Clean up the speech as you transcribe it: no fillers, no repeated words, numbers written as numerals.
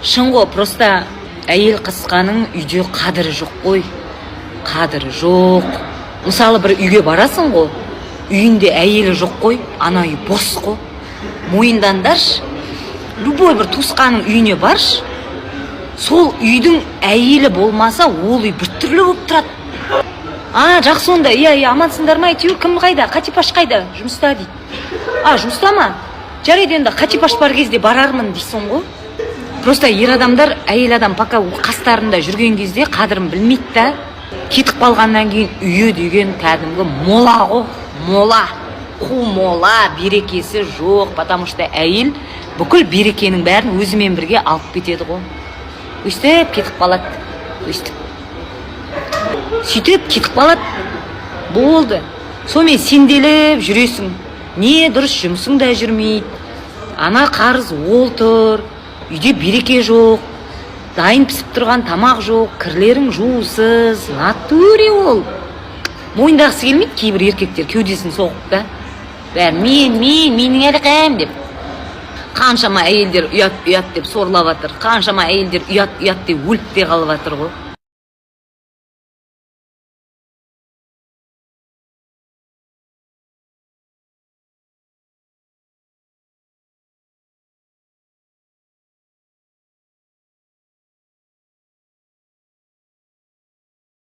Шын ғой, просто әйел қысқаның үйде қадірі жоқ қой. Қадірі жоқ. Мысалы бір үйге барасың ғой, үйінде әйелі жоқ қой, ана үй бос қой. Мойындандаршы, любой бір туысқаның үйіне баршы, сол үйдің әйелі болмаса, ол үй біртүрлі болып тұрады. Жақсы онда, амансыңдар ма, әйтеуір кім қайда, Қатипаш қайда, жұмыста дейді. Жұмыста ма? Жарайды енді, Қатипаш бар кезде барармын дейсің ғой. Просто ер адамдар, әйел адам пока қастарында жүрген кезде қадірін білмейді да. Кетіп қалғаннан кейін үйі деген кәдімгі мола ғой, мола, берекесі жоқ, потому что әйел бүкіл берекенің бәрін өзімен бірге алып кетеді ғой. Өстіп кетіп қалады, сөйтіп кетіп қалады, болды. Сонымен сенделіп жүресің, не дұрыс жұмысың да жүрмейді, ана қарыз отыр, үйде береке жоқ, дайын пісіп тұрған тамақ жоқ, кірлерің жуусыз, натуре ол. Мойындағысы келмейді кейбір еркектер, кеудесін соғып та. Менің әрқем деп. Қаншама әйелдер ұят деп сорлап жатыр, қаншама әйелдер ұят деп өліп те қалып жатыр ғой.